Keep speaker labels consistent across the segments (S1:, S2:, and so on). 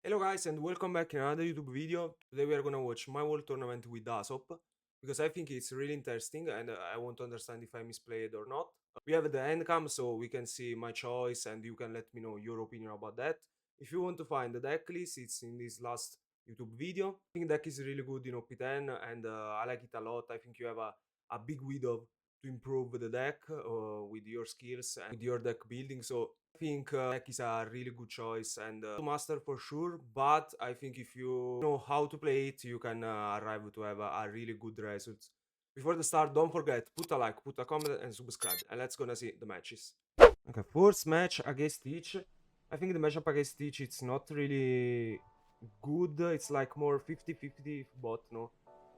S1: Hello guys and welcome back in another YouTube video. Today we are gonna watch my world tournament with Usopp because I think it's really interesting and I want to understand if I misplayed or not. We have the end cam so we can see my choice and you can let me know your opinion about that. If you want to find the deck list, it's in this last YouTube video. I think deck is really good in OP10 and I like it a lot. I think you have a big window to improve the deck with your skills and with your deck building. So I think deck is a really good choice and to master for sure. But I think if you know how to play it, you can arrive to have a really good result. Before the start, don't forget, put a like, put a comment and subscribe. And let's gonna see the matches. Okay, first match against Teach. I think the matchup against Teach, it's not really good. It's like more 50-50 if bot know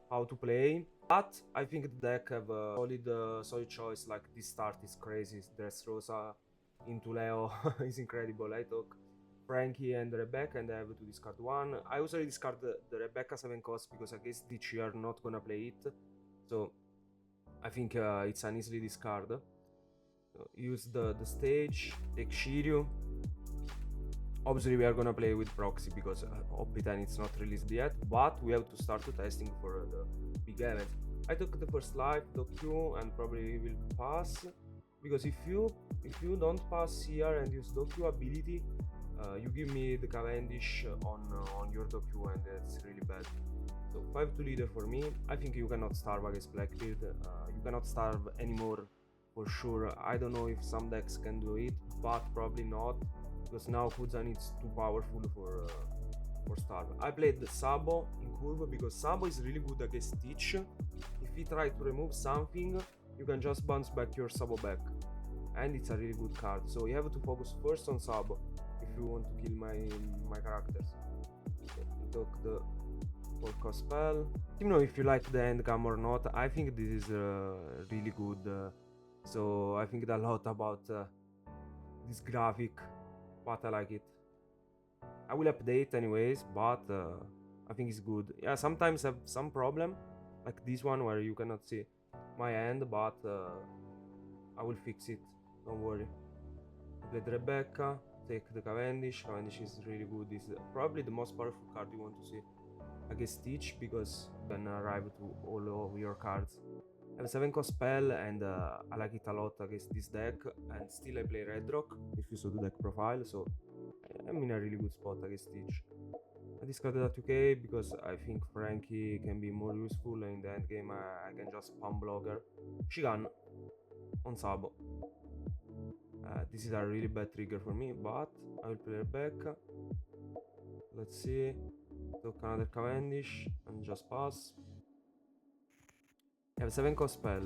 S1: how to play. But I think the deck have a solid choice. Like this start is crazy. Dressrosa into Leo is incredible. I took Frankie and Rebecca and I have to discard one. I usually discard the Rebecca 7 cost because against Teach you are not gonna play it. So I think it's an easily discard. So use the stage, take Shiryu. Obviously we are gonna play with proxy because Op10 it's not released yet, but we have to start the testing for the big event. I took the first life, Doku, and probably will pass because if you don't pass here and use Doku ability, you give me the Cavendish on your Doku and it's really bad. So 5-2 leader for me. I think you cannot starve against Blackbeard. You cannot starve anymore for sure. I don't know if some decks can do it, but probably not. Because now Kuzan is too powerful for starve. I played Sabo in curve because Sabo is really good against Teach. If he try to remove something, you can just bounce back your Sabo back. And it's a really good card. So you have to focus first on Sabo if you want to kill my characters. So you took the 4-cost spell. You know if you like the end cam or not. I think this is really good. So I think a lot about this graphic. But I like it. I will update anyways, but I think it's good. Yeah, sometimes I have some problem, like this one where you cannot see my hand, but I will fix it, don't worry. I played Rebecca, take the Cavendish. Cavendish is really good. It's probably the most powerful card you want to see against Teach because you can arrive to all of your cards. I have a 7-cost spell and I like it a lot against this deck, and still I play Red Rock if you saw the deck profile, so I'm in a really good spot against Teach. I discarded a 2k because I think Frankie can be more useful in the end game. I can just spam blogger. Shigan on Sabo. This is a really bad trigger for me, but I will play Rebecca. Let's see. Took another Cavendish and just pass. I have 7-cost spell,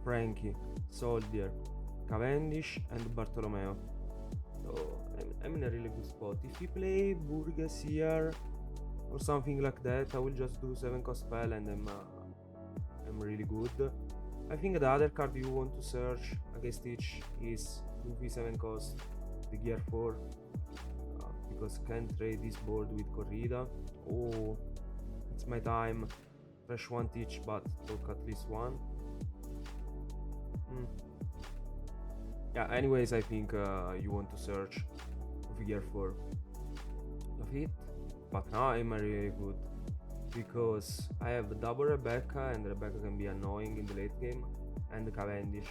S1: Frankie, Soldier, Cavendish and Bartolomeo. So I'm in a really good spot. If you play Burgess here or something like that, I will just do 7-cost spell and I'm really good. I think the other card you want to search against each is Luffy 7-cost, the Gear 4. Because can't trade this board with Corrida. Oh, it's my time. Fresh one Teach, but took at least one. Yeah, anyways, I think you want to search figure for Luffy, but now I'm really good because I have a double Rebecca and Rebecca can be annoying in the late game, and the Cavendish.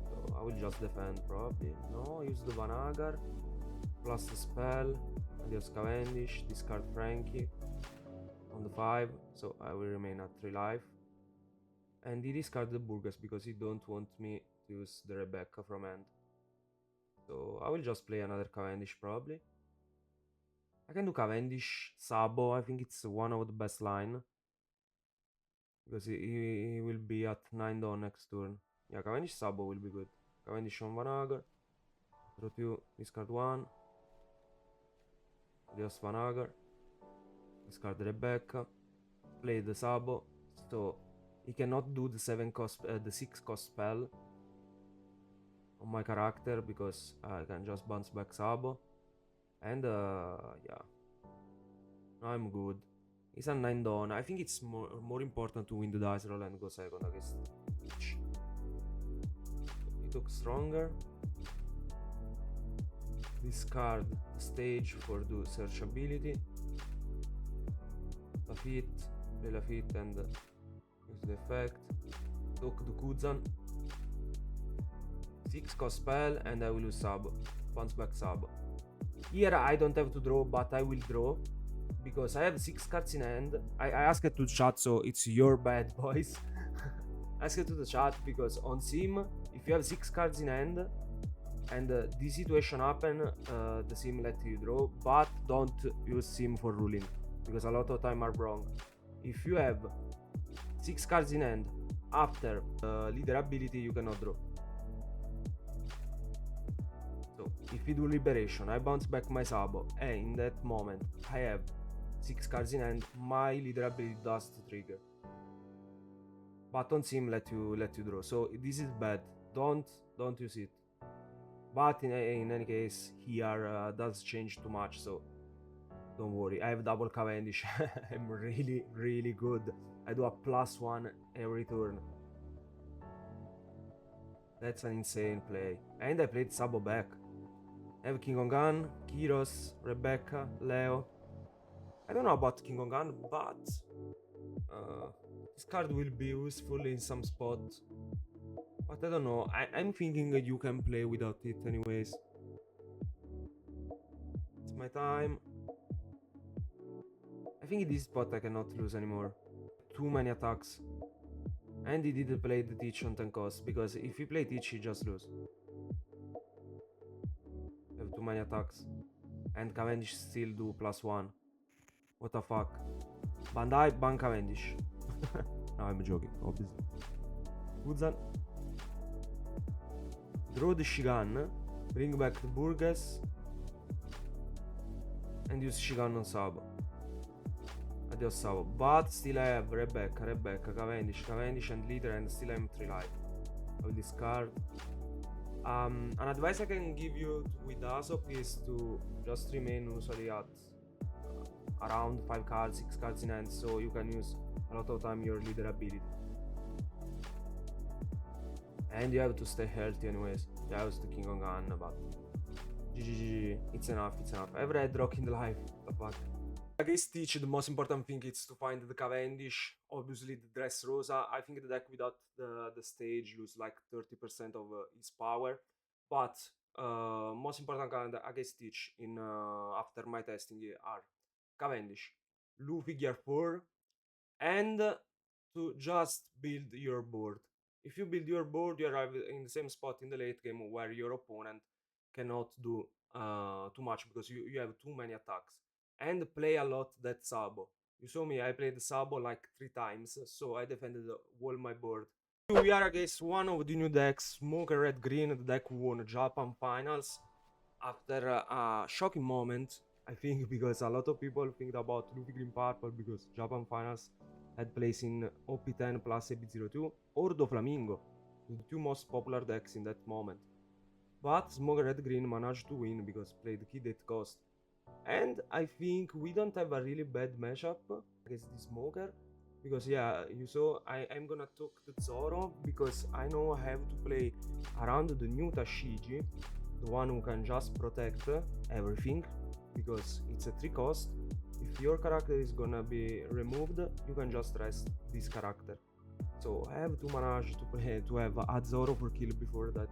S1: So I will just defend probably. No, use the Vanagar plus the spell, adios Cavendish, discard Frankie on the 5, so I will remain at 3 life. And he discarded the Burgess because he don't want me to use the Rebecca from hand. So I will just play another Cavendish probably. I can do Cavendish, Sabo, I think it's one of the best line. Because he will be at 9 down next turn. Yeah, Cavendish Sabo will be good. Cavendish on Vanagar. Draw 2, discard 1. Adios Vanagar. Discard Rebecca. Play the Sabo. So he cannot do the 6-cost spell on my character because I can just bounce back Sabo. And yeah. Now I'm good. He's a 9 down. I think it's more important to win the dice roll and go second against each. He took stronger. Discard the stage for the search ability. Lafitte, play Lafitte and use the effect. Talk the Kuzan. 6 cost spell and I will use sub. Bounce back sub. Here I don't have to draw, but I will draw. Because I have 6 cards in hand. I asked to chat, so it's your bad, boys. Ask it to the chat because on sim, if you have 6 cards in hand and this situation happen, the sim let you draw, but don't use sim for ruling because a lot of time are wrong. If you have 6 cards in hand after leader ability, you cannot draw. So if you do liberation, I bounce back my sabo, and in that moment I have 6 cards in hand, my leader ability does the trigger. But on sim let you draw, so this is bad. Don't use it. But in any case, here does change too much, so don't worry. I have double Cavendish. I'm really good. I do a +1 every turn. That's an insane play. And I played Sabo back. I have King on Gun, Kiros, Rebecca, Leo. I don't know about King on Gun, but this card will be useful in some spot. But I don't know, I'm thinking that you can play without it anyways. It's my time. I think in this spot I cannot lose anymore. Too many attacks. And he didn't play the Teach on 10 cost, because if he play Teach he just lose. I have too many attacks. And Cavendish still do +1. What the fuck. Bandai, ban Cavendish. No, I'm joking, obviously. Kuzan. Draw the Shigan, bring back the Burgess, and use Shigan on Sabo. Adios Sabo. But still I have Rebecca, Cavendish, and leader, and still I'm 3 life. I will discard. An advice I can give you with Usopp is to just remain usually at around 5 cards, 6 cards in hand, so you can use a lot of time your leader ability. And you have to stay healthy anyways. Yeah, I was the King on Gun, but GG, it's enough. I've read Rock in the life. What the fuck? I guess Teach, the most important thing is to find the Cavendish, obviously the Dressrosa. I think the deck without the stage lose like 30% of its power. But most important card I guess Teach in after my testing are Cavendish, Luffy Gear 4, and to just build your board. If you build your board, you arrive in the same spot in the late game where your opponent cannot do too much because you have too many attacks. And play a lot that Sabo. You saw me, I played Sabo like 3 times, so I defended all my board. We are against one of the new decks, Smoker Red Green, the deck who won Japan Finals. After a shocking moment, I think, because a lot of people think about Luffy Green Purple because Japan Finals had place in OP10 plus AB02 or Doflamingo, the 2 most popular decks in that moment. But Smoker Red Green managed to win because played Kid at cost. And I think we don't have a really bad matchup against the Smoker. Because yeah, you saw I'm gonna talk the Zoro because I know I have to play around the new Tashigi, the one who can just protect everything, because it's a 3 cost. If your character is gonna be removed, you can just rest this character. So I have to manage to have a Zoro for kill before that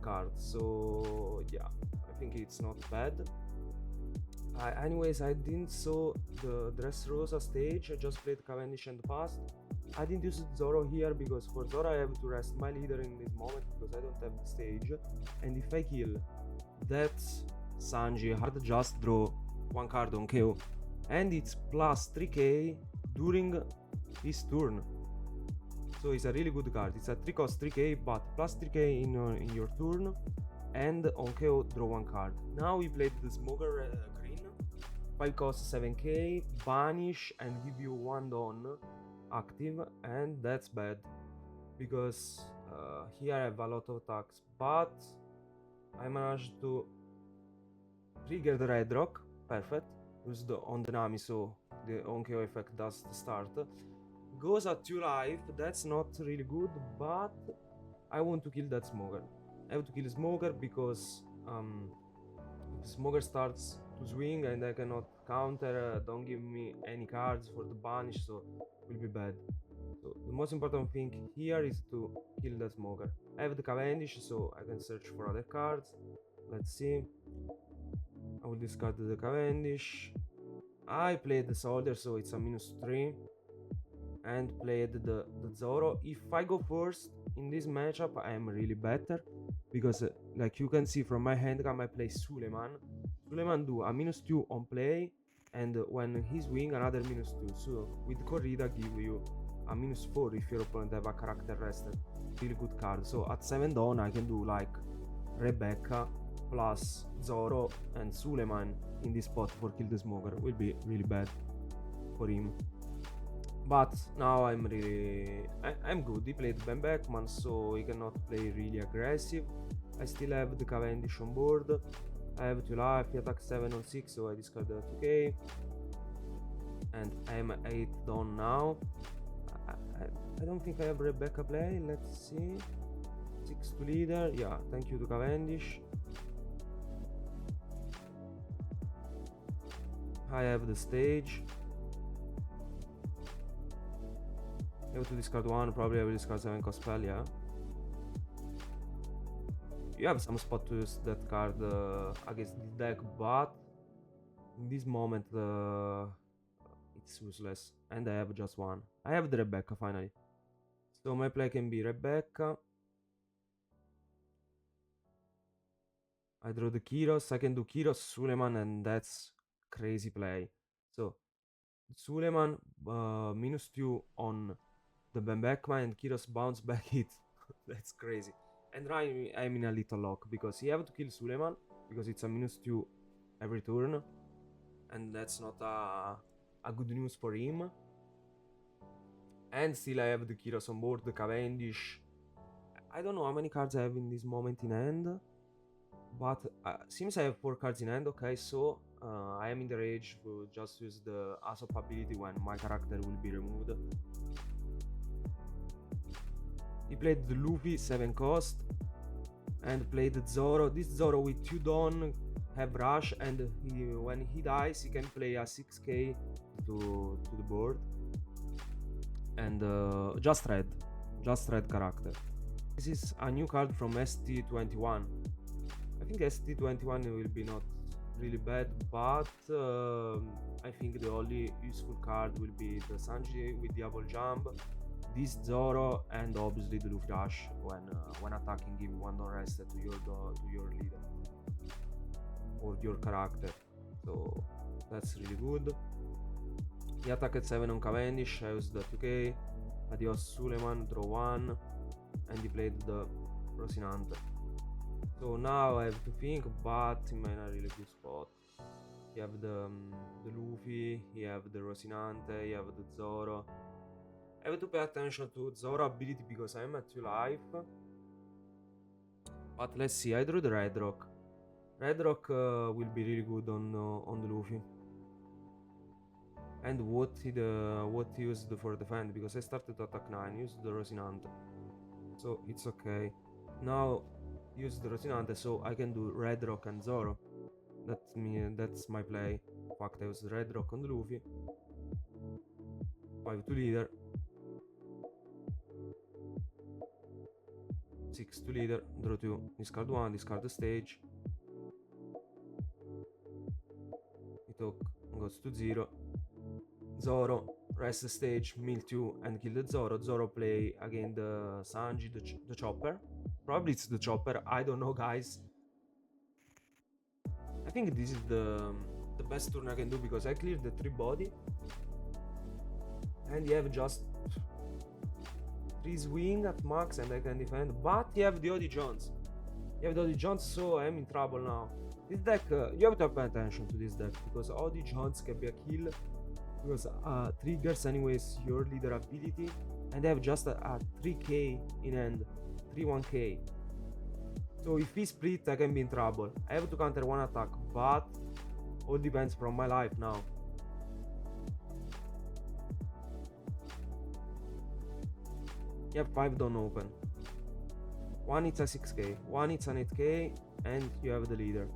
S1: card. So yeah, I think it's not bad. Anyways, I didn't saw the Dressrosa stage. I just played Cavendish and passed. I didn't use Zoro here because for Zoro I have to rest my leader in this moment because I don't have the stage. And if I kill that Sanji, hard just draw 1 card on KO. And it's plus 3k during his turn. So it's a really good card. It's a 3 cost 3k, but plus 3k in your turn. And on KO draw 1 card. Now we played the Smoker Green. 5 cost 7k, banish and give you 1 Don active, and that's bad because here I have a lot of attacks, but I managed to trigger the Red Rock, perfect, used on the Nami, so the on KO effect does the start. Goes at 2 life, that's not really good, but I want to kill that Smoker. I have to kill Smoker because if Smoker starts to swing and I cannot counter, don't give me any cards for the banish, so will be bad. So the most important thing here is to kill the Smoker. I have the Cavendish, so I can search for other cards. Let's see. I will discard the Cavendish. I played the Soldier, so it's a -3. And played the Zoro. If I go first in this matchup, I am really better. Because like you can see from my handcam, I play Suleiman. Suleiman do a -2 on play. And when he's wing, another -2. So with Corrida give you a -4 if your opponent have a character rested. Really good card. So at 7 down I can do like Rebecca plus Zoro and Suleiman in this spot for kill the Smoker. Will be really bad for him. But now I'm good. He played Ben Beckman, so he cannot play really aggressive. I still have the Cavendish on board. I have 2 life, he attacks 7 on 6, so I discard the 2k. And I'm 8 down now. I don't think I have Rebecca play. Let's see. 6 to leader. Yeah, thank you to Cavendish. I have the stage. I have to discard 1. Probably I will discard 7 cost spell, yeah. You have some spot to use that card against this deck, but in this moment it's useless. And I have just 1. I have the Rebecca finally. So my play can be Rebecca. I draw the Kyros. I can do Kyros, Suleiman, and that's crazy play. So Suleiman -2 on the Ben Beckman and Kyros bounce back hit. That's crazy. And now I'm in a little lock because he have to kill Suleiman because it's a -2 every turn. And that's not a good news for him. And still I have the Kyros on board, the Cavendish. I don't know how many cards I have in this moment in hand. But seems I have 4 cards in hand. Okay, so I am in the rage to just use the Usopp ability when my character will be removed. He played the Luffy 7 cost and played the Zoro. This Zoro with 2 Dawn have rush, and when he dies he can play a 6k to the board. And just red character. This is a new card from ST21. I think ST21 will be not really bad, but I think the only useful card will be the Sanji with Diablo Jump, this Zoro, and obviously the Luffy Rush when attacking, give 1 Dawn rested to your leader or your character. So that's really good. He attacked 7 on Cavendish. I used the 2k. Adios Suleiman, draw 1, and he played the Rocinante. So now I have to think, but I'm in a really good spot. You have the Luffy, you have the Rocinante, you have the Zoro. I have to pay attention to Zoro ability because I'm at 2 life. But let's see, I drew the Red Rock. Red Rock will be really good on the Luffy. And what he used for defend, because I started to attack 9, used the Rocinante. So it's okay. Now use the Rocinante so I can do Red Rock and Zoro. That's my play. In fact, I use Red Rock on the Luffy. 5 to leader. 6 to leader, draw 2, discard 1, discard the stage. He goes to 0. Zoro, rest the stage, mill 2 and kill the Zoro. Zoro play again the Sanji, the Chopper. Probably it's the Chopper, I don't know guys. I think this is the best turn I can do because I cleared the 3 body. And you have just 3 swing at max and I can defend. But you have the Odie Jones. So I am in trouble now. This deck, you have to pay attention to this deck because Odie Jones can be a kill. Because triggers anyways your leader ability, and I have just a 3k in hand, 3-1k. So if he split I can be in trouble. I have to counter 1 attack, but all depends from my life now. You have 5 Dawn open. One it's a 6k, one it's an 8k, and you have the leader.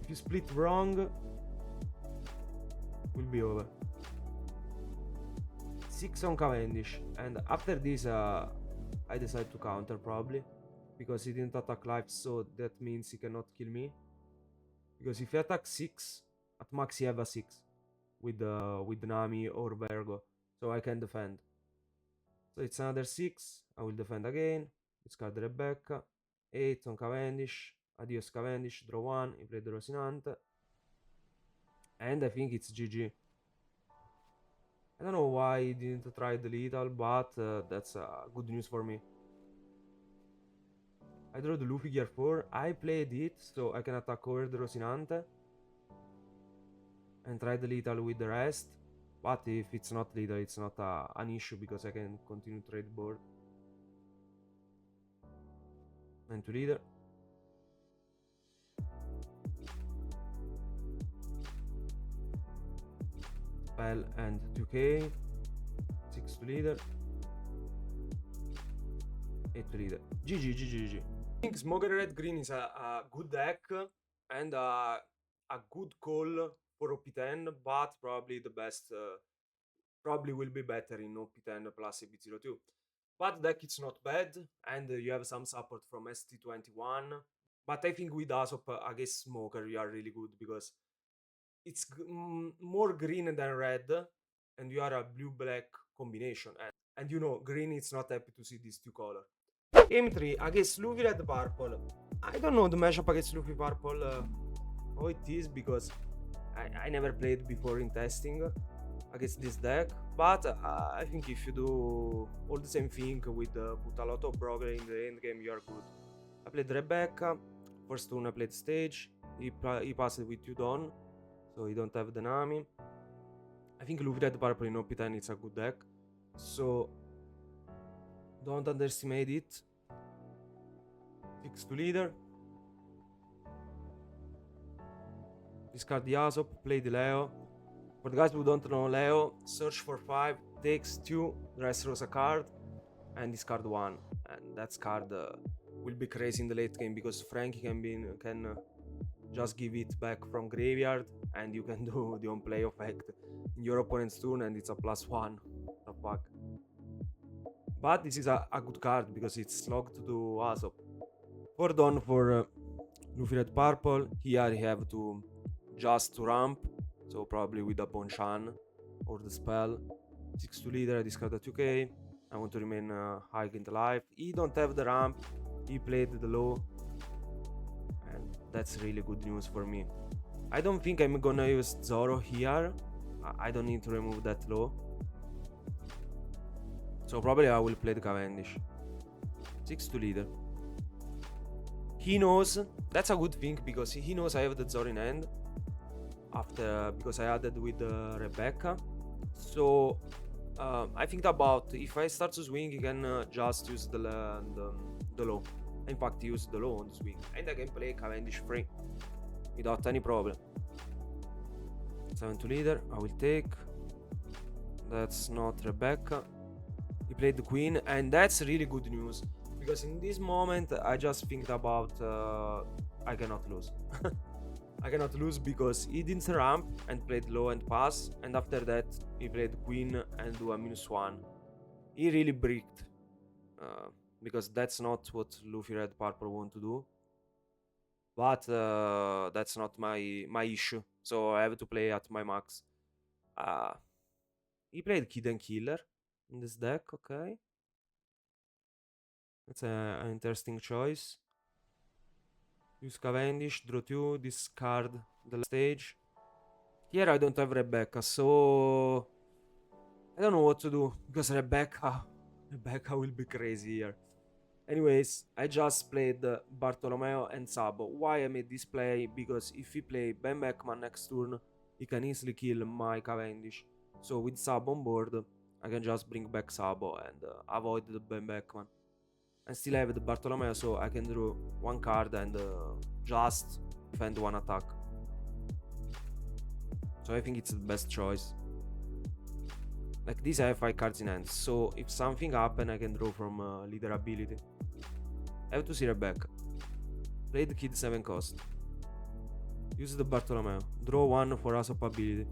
S1: If you split wrong, will be over. 6 on Cavendish, and after this I decide to counter probably, because he didn't attack life, so that means he cannot kill me. Because if he attacks 6, at max he have a 6 with Nami or Virgo, so I can defend. So it's another 6, I will defend again, discard Rebecca, 8 on Cavendish, adios Cavendish, draw 1, he played Rosinante, and I think it's GG. I don't know why he didn't try the lethal, but that's good news for me. I drew the Luffy gear 4, I played it, so I can attack over the Rosinante and try the lethal with the rest. But if it's not lethal, it's not an issue, because I can continue trade board. And to leader. Spell and 2k. 6 to leader. 8 to leader. GG. I think Smoker Red Green is a good deck and a good call for OP10, but probably the best, probably will be better in OP10 plus AB02. But deck it's not bad, and you have some support from ST21. But I think with Usopp against Smoker you are really good, because it's more green than red, and you are a blue-black combination. And you know, green is not happy to see these two colors. Game 3 against Luffy Red Purple. I don't know the matchup against Luffy Purple, how it is, because I never played before in testing against this deck. But I think if you do all the same thing with put a lot of Broker in the end game, you are good. I played Rebecca. First turn I played Stage. He passed with 2 Dawn, so he don't have the Nami. I think Luffy Red Purple in OP10 it's a good deck, so don't underestimate it. 6 to leader. Discard the Usopp, play the Leo. For the guys who don't know Leo, search for 5, takes 2, dress a card, and discard 1. And that card will be crazy in the late game, because Frankie can just give it back from graveyard, and you can do the on-play effect in your opponent's turn, and it's a +1 attack. But this is a good card, because it's locked to Usopp. 4 Dawn for Luffy Red Purple. Here I have to just to ramp, so probably with a Bonchan or the spell. 6 to leader, I discard a 2k. I want to remain high in the life. He don't have the ramp, he played the low, and that's really good news for me. I don't think I'm gonna use Zoro here. I don't need to remove that low, so probably I will play the Cavendish. 6 to leader. He knows, that's a good thing, because he knows I have the Zoro in hand after, because I added with Rebecca. So I think about if I start to swing, he can just use the low. In fact, use the low on the swing, and I can play Cavendish free without any problem. 7 to leader, I will take. That's not Rebecca. He played the queen, and that's really good news, because in this moment I just think about I cannot lose. I cannot lose, because he didn't ramp and played low and pass, and after that he played queen and do a -1. He really bricked, because that's not what Luffy Red Purple want to do. But that's not my issue, so I have to play at my max. He played Kid and Killer in this deck, okay. That's an interesting choice. Use Cavendish, draw 2, discard the stage. Here I don't have Rebecca, so I don't know what to do, because Rebecca will be crazy here. Anyways, I just played Bartolomeo and Sabo. Why I made this play? Because if he play Ben Beckman next turn, he can easily kill my Cavendish. So with Sabo on board, I can just bring back Sabo and avoid the Ben Beckman. And still have the Bartolomeo, so I can draw 1 card and just defend 1 attack. So I think it's the best choice. Like this I have 5 cards in hand, so if something happen I can draw from leader ability. I have to see Rebecca. Play the kid 7 cost. Use the Bartolomeo. Draw 1 for Usopp ability.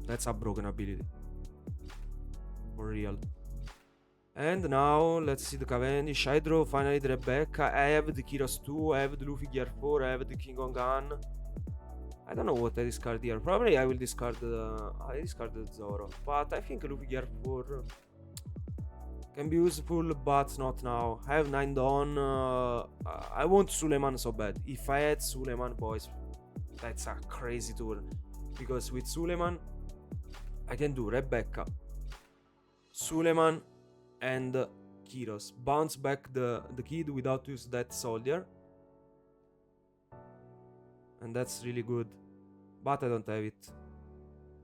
S1: That's a broken ability. For real. And now let's see the Cavendish. I draw finally the Rebecca. I have the Kiros 2. I have the Luffy Gear 4. I have the King on Gun. I don't know what I discard here. Probably I will discard I discarded Zoro. But I think Luffy Gear 4 can be useful, but not now. I have 9 Dawn. I want Suleiman so bad. If I had Suleiman, boys, that's a crazy turn. Because with Suleiman, I can do Rebecca, Suleiman, and Kiros. Bounce back the kid without use that soldier. And that's really good. But I don't have it.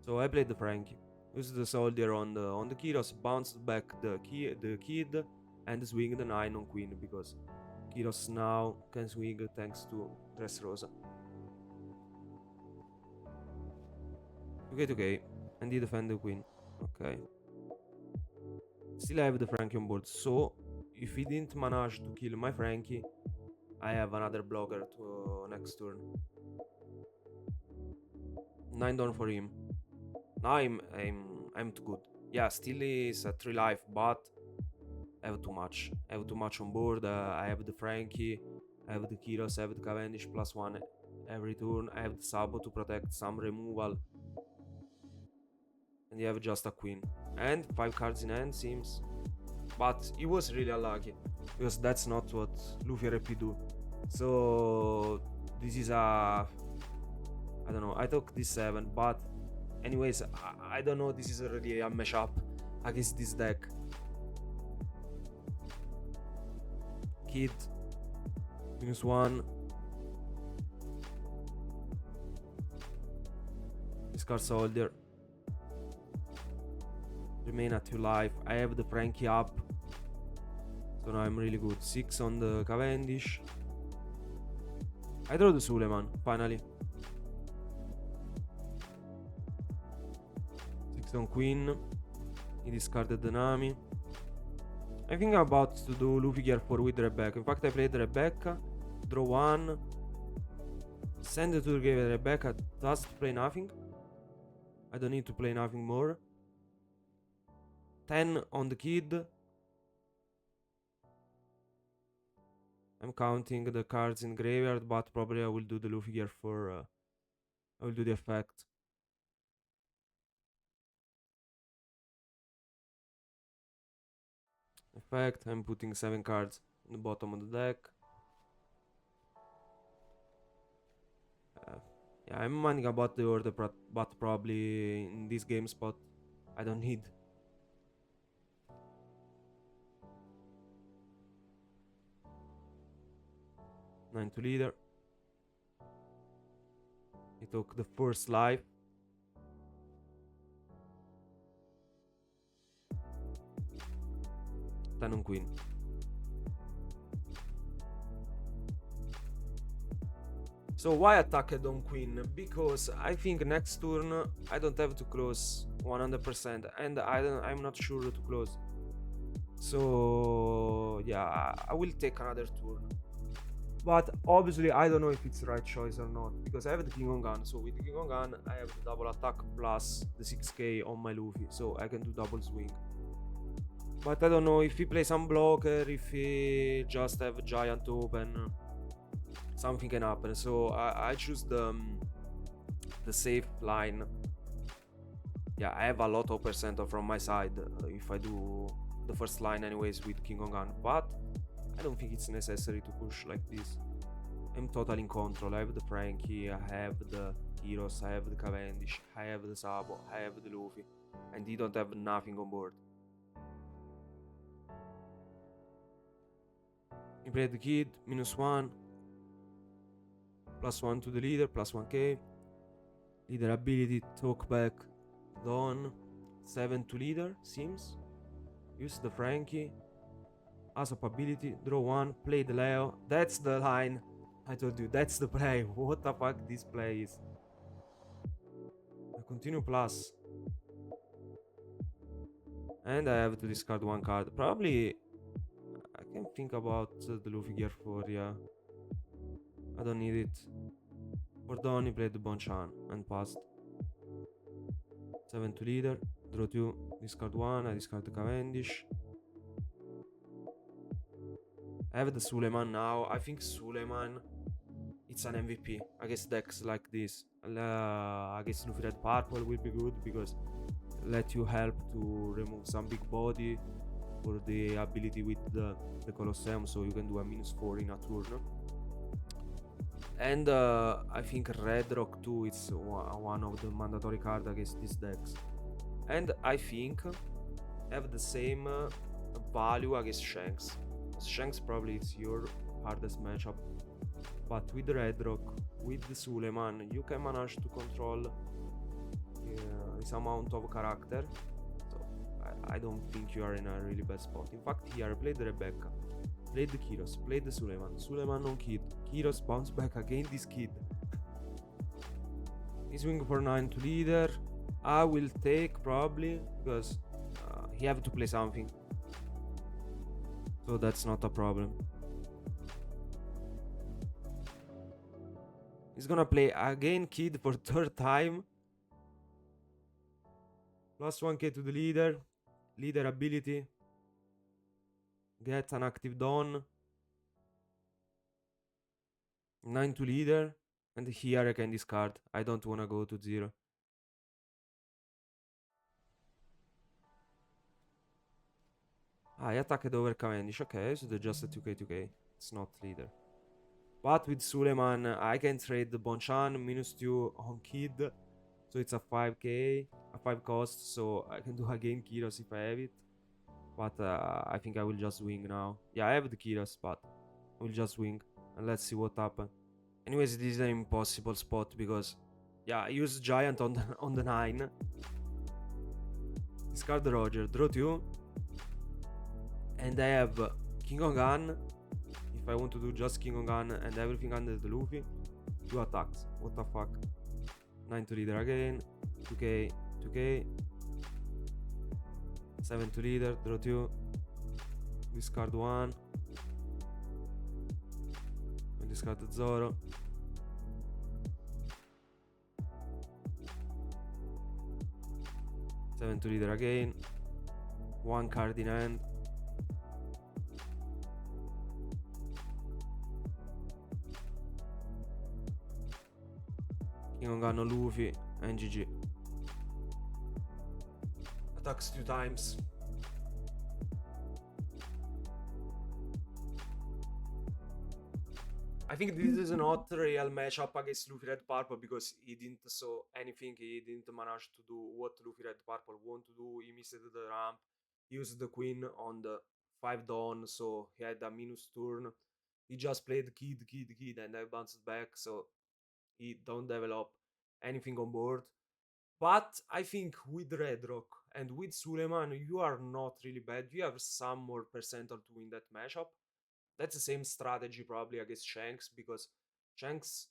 S1: So I played the Frankie. Use the soldier on the Kiros, bounced back the kid, and swing the 9 on Queen, because Kiros now can swing thanks to Dressrosa. 2k, and he defend the Queen. Okay. Still I have the Frankie on board, so if he didn't manage to kill my Frankie, I have another blocker to next turn. 9 down for him. Now I'm too good. Yeah, still is at 3 life, but I have too much. I have too much on board. I have the Frankie, I have the Kiros, I have the Cavendish +1 every turn. I have the Sabo to protect some removal. And you have just a Queen. And 5 cards in hand seems. But he was really unlucky, because that's not what Luffy RP do. So this is a, I don't know, I took this 7, but anyways, I don't know, this is already a mashup against this deck. Kid, -1. Discard soldier. Remain at 2 life. I have the Frankie up, so now I'm really good. 6 on the Cavendish. I draw the Suleiman, finally. 6 on Queen. He discarded the Nami. I think I'm about to do Luffy Gear 4 with Rebecca. In fact, I played Rebecca. Draw 1. Send it to the grave Rebecca. Does play nothing. I don't need to play nothing more. 10 on the kid. I'm counting the cards in graveyard, but probably I will do the Luffy Gear 4. I will do the effect. I'm putting 7 cards in the bottom of the deck. Yeah, I'm minding about the order, but probably in this game spot I don't need. Nine to leader. He took the first life. Ten on Queen. So why attacked on Queen? Because I think next turn I don't have to close 100%, and I'm not sure to close. So yeah, I will take another turn. But obviously I don't know if it's the right choice or not, because I have the King on Gun. So with the King on Gun I have the double attack plus the 6k on my Luffy, so I can do double swing. But I don't know if he plays some blocker, if he just have giant open, something can happen. So I choose the safe line. Yeah, I have a lot of percent from my side if I do the first line anyways with King on Gun, but I don't think it's necessary to push like this. I'm totally in control. I have the Frankie, I have the Kiros, I have the Cavendish, I have the Sabo, I have the Luffy, and he don't have nothing on board. He played the kid, -1, +1 to the leader, +1k. Leader ability, talk back, Dawn. 7 to leader, seems. Use the Frankie. Usopp ability, draw 1, play the Leo. That's the line. I told you, that's the play. What the fuck this play is. Continue plus. And I have to discard one card. Probably I can think about the Luffy Gear 4, yeah. I don't need it. For Donny played the Bonchan and passed. 7 to leader. Draw 2. Discard 1. I discard the Cavendish. I have the Suleiman now. I think Suleiman, it's an MVP against decks like this. Against Luffy Red Purple will be good because let you help to remove some big body for the ability with the Colosseum, so you can do a -4 in a turn. And I think Red Rock 2 is one of the mandatory cards against these decks. And I think have the same value against Shanks. Shanks probably is your hardest matchup, but with Red Rock, with the Suleiman, you can manage to control this amount of character. So I don't think you are in a really bad spot. In fact, here I played Rebecca, played the Kyros, played the Suleiman. Suleiman on Kid. Kyros bounce back again this Kid. He's swing for 9 to leader. I will take probably because he have to play something. So that's not a problem. He's gonna play again Kid for third time. Plus 1k to the leader. Leader ability. Get an active Dawn. 9 to leader. And here I can discard. I don't wanna go to 0. I attacked over Cavendish. Okay, so they're just a 2k 2k. It's not leader. But with Suleiman, I can trade the Bonchan -2 on Kid. So it's a 5k, a 5 cost. So I can do again Kyros if I have it. But I think I will just wing now. Yeah, I have the Kyros, but I will just wing. And let's see what happens. Anyways, this is an impossible spot because, yeah, I use Giant on the 9. Discard Roger, draw 2. And I have King on Gun. If I want to do just King on Gun and everything under the Luffy, 2 attacks. What the fuck? 9 to leader again. 2k, 2k. 7 to leader, draw 2. Discard 1. And discard the Zoro. Seven to leader again. 1 card in hand. King on Gun on Luffy and GG. Attacks 2 times. I think this is not a real matchup against Luffy Red Purple because he didn't saw anything. He didn't manage to do what Luffy Red Purple want to do. He missed the ramp. He used the queen on the 5 dawn, so he had a minus turn. He just played Kid, and I bounced back, so he don't develop anything on board. But I think with Red Rock and with Suleiman, you are not really bad. You have some more percentile to win that matchup. That's the same strategy probably against Shanks, because Shanks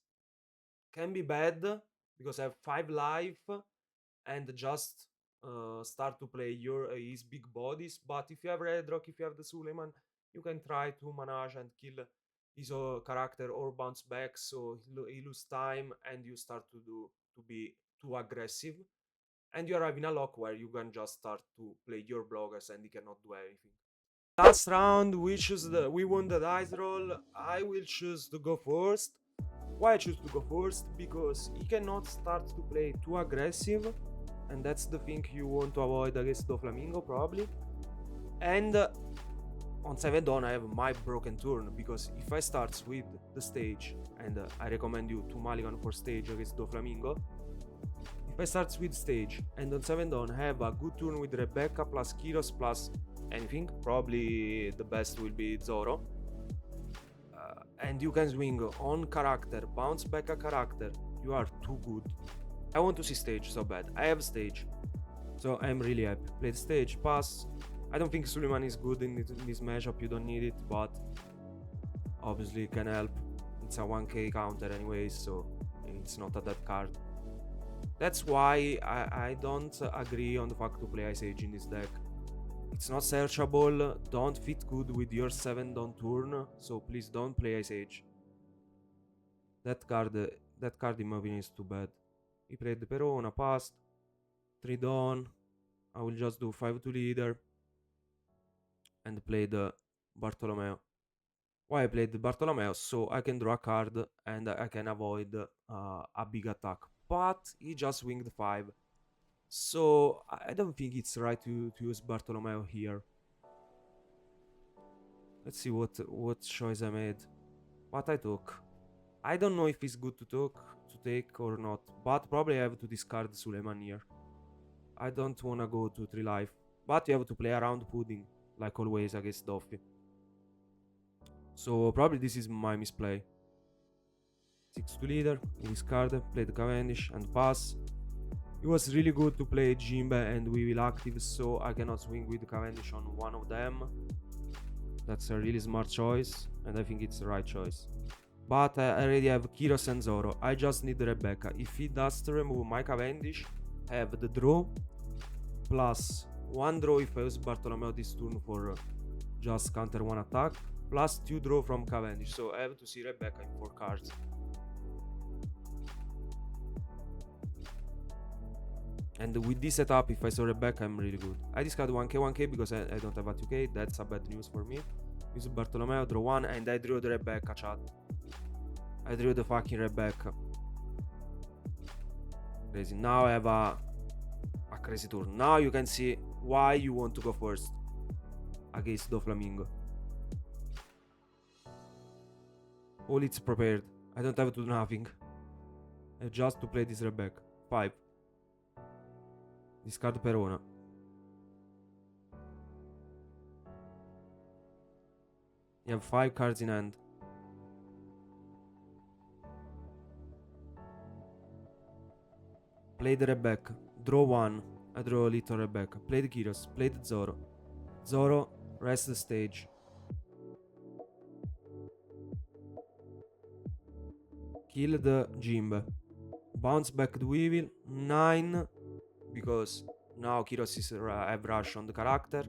S1: can be bad because I have 5 life and just start to play his big bodies. But if you have Red Rock, if you have the Suleiman, you can try to manage and kill his character or bounce back, so he lose time and you start to be too aggressive, and you are having a lock where you can just start to play your blockers and he cannot do anything. Last round, we won the dice roll. I will choose to go first. Why I choose to go first? Because he cannot start to play too aggressive, and that's the thing you want to avoid against Doflamingo probably. And on 7 dawn I have my broken turn, because if I start with the stage, and I recommend you to mulligan for stage against Doflamingo. If I start with stage and on 7 dawn I have a good turn with Rebecca plus Kyros plus anything, probably the best will be Zoro, and you can swing on character, bounce back a character, you are too good. I want to see stage so bad. I have stage, so I'm really happy. Played stage, pass. I don't think Suleiman is good in this matchup, you don't need it, but obviously it can help. It's a 1k counter anyways, so it's not a dead card. That's why I don't agree on the fact to play Ice Age in this deck. It's not searchable, don't fit good with your 7 Dawn turn, so please don't play Ice Age. That card in my opinion is too bad. He played the Perona, passed, 3 Dawn, I will just do 5 to leader, and play the Bartolomeo. Why I played the Bartolomeo? So I can draw a card and I can avoid a big attack. But he just winged 5. So I don't think it's right to use Bartolomeo here. Let's see what choice I made. What I took. I don't know if it's good to take or not. But probably I have to discard Suleiman here. I don't wanna go to 3 life. But you have to play around Pudding. Like always against Doffy. So probably this is my misplay. 6 to leader, he discarded, played Cavendish and pass. It was really good to play Jimbe and we will active, so I cannot swing with Cavendish on one of them. That's a really smart choice, and I think it's the right choice. But I already have Kiros and Zoro. I just need Rebecca. If he does to remove my Cavendish, I have the draw, plus 1 draw if I use Bartolomeo this turn for just counter 1 attack, plus 2 draw from Cavendish, so I have to see Rebecca in 4 cards. And with this setup, if I saw Rebecca, I'm really good. I discard 1k because I don't have a 2k, that's a bad news for me. Use Bartolomeo, draw 1, and I drew the Rebecca, chat. I drew the fucking Rebecca. Crazy. Now I have a crazy turn. Now you can see why you want to go first against Doflamingo. All it's prepared. I don't have to do nothing. I have just to play this Rebecca. 5. Discard Perona. You have 5 cards in hand. Play the Rebecca. Draw 1. I draw a little Rebecca. Play the Kiros. Play the Zoro. Zoro, rest the stage. Kill the Jimbe. Bounce back the Weevil. 9. Because now Kiros is have rush on the character.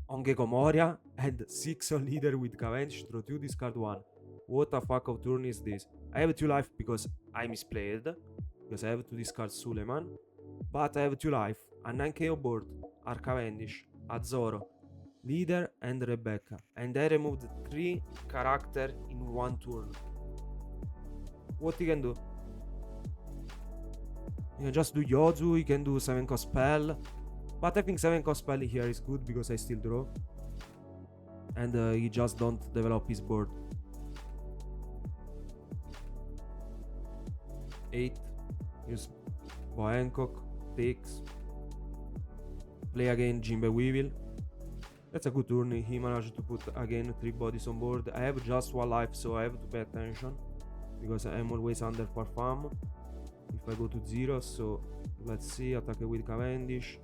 S1: On Gecko Moria. And 6 on leader with Cavendish. Draw 2, discard 1. What the fuck of turn is this? I have 2 life because I misplayed. Because I have to discard Suleiman. But I have 2 life. A 9k on board. Are Cavendish. A Zoro. Leader and Rebecca. And I removed 3 character in 1 turn. What he can do? You can just do Yozu, you can do 7 cost spell. But I think 7 cost spell here is good because I still draw. And he just don't develop his board. 8. Use Boa Hancock. Takes. Play again Jimbe Weevil. That's a good turn. He managed to put again 3 bodies on board. I have just 1 life, so I have to pay attention. Because I am always under farm. If I go to 0, so let's see. Attack with Cavendish.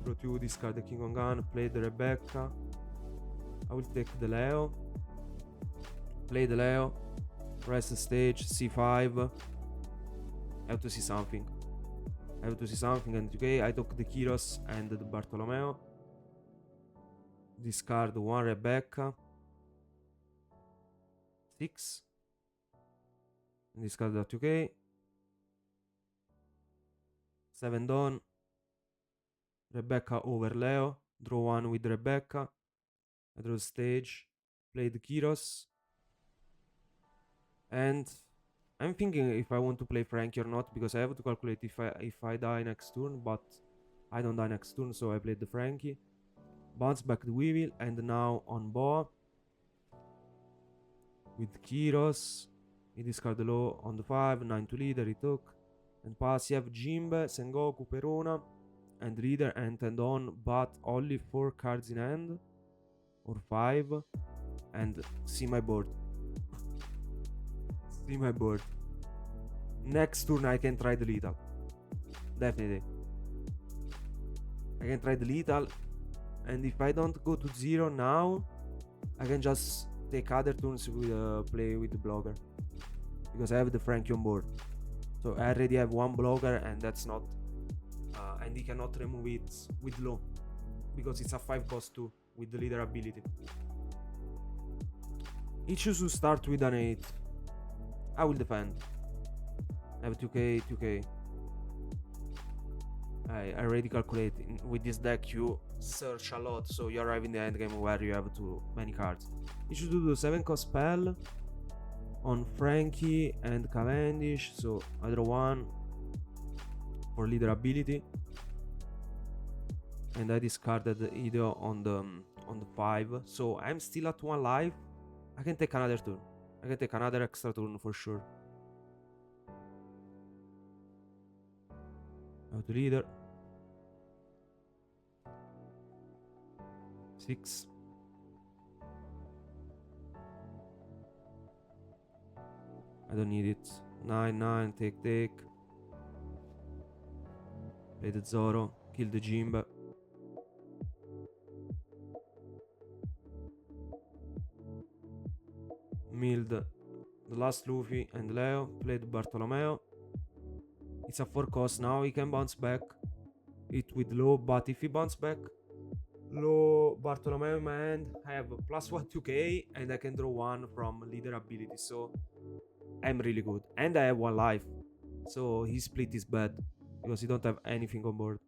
S1: Draw 2, discard the King on Gun. Play the Rebecca. I will take the Leo. Play the Leo. Rest the stage. C5. I have to see something. And okay, I took the Kiros and the Bartolomeo. Discard 1 Rebecca. 6. Discard that 2k. 7 Dawn. Rebecca over Leo. Draw 1 with Rebecca. I draw the stage. Play the Kiros. And I'm thinking if I want to play Frankie or not, because I have to calculate if I die next turn, but I don't die next turn, so I played the Frankie. Bounce back the Weevil, and now on Boa. With Kiros. He discard the low on the 5, 9 to leader, he took. And pass, you have Jimbe, Sengoku, Perona, and leader and on, but only 4 cards in hand. Or 5. And see my board. See my board. Next turn I can try the lethal. Definitely. I can try the lethal. And if I don't go to 0 now, I can just take other turns with play with the blogger. Because I have the Frankie on board. So I already have 1 blogger and that's not and he cannot remove it with low. because it's a 5 cost too with the leader ability. He choose to start with an 8. I will defend. I have 2k, 2k. I already calculate. With this deck you search a lot, so you arrive in the end game where you have too many cards. You should do the 7 cost spell on Frankie and Cavendish, so I draw 1 for leader ability. And I discarded either on the 5, so I'm still at 1 life. I can take another turn. I can take another extra turn for sure. Out leader. 6. I don't need it. 9, 9, take. Play the Zoro. Kill the Jimba. Milled the last Luffy and Leo. Played Bartolomeo. It's a 4 cost now. He can bounce back it with low, but if he bounce back low Bartolomeo in my hand, I have +1 2k and I can draw 1 from leader ability, so I'm really good. And I have 1 life, so his split is bad because he don't have anything on board.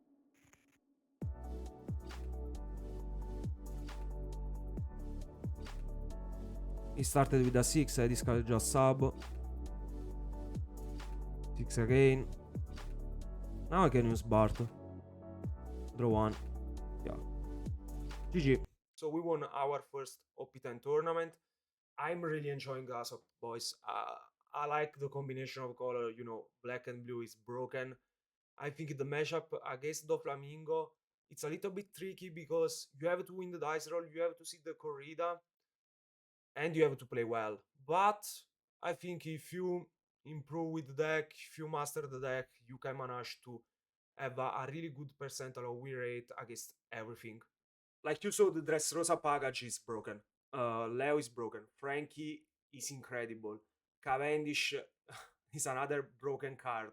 S1: He started with a 6, I discarded just sub. 6 again. Now I can use Bart. Draw 1. Yeah. GG. So we won our first OP10 tournament. I'm really enjoying Usopp, boys. I like the combination of color, black and blue is broken. I think the matchup against Doflamingo, it's a little bit tricky because you have to win the dice roll, you have to see the corrida, and you have to play well. But I think if you improve with the deck, if you master the deck, you can manage to have a really good percentile of win rate against everything. Like you saw, the Dressrosa package is broken. Leo is broken. Frankie is incredible. Cavendish is another broken card.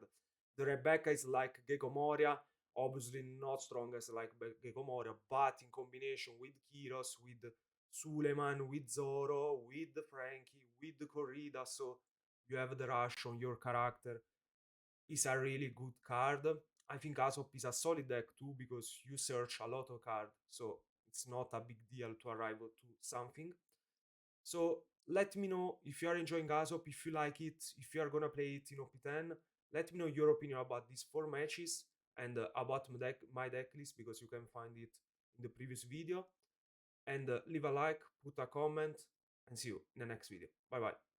S1: The Rebecca is like Gecko Moria, obviously not strong as like Gecko Moria, but in combination with Kiros, with Suleiman, with Zoro, with Frankie, with the Corrida, so you have the rush on your character. Is a really good card. I think Asop is a solid deck too because you search a lot of cards, so it's not a big deal to arrive to something. So let me know if you are enjoying Asop, if you like it, if you are gonna play it in OP10. Let me know your opinion about these 4 matches and about my deck list because you can find it in the previous video. And leave a like, put a comment, and see you in the next video. Bye bye.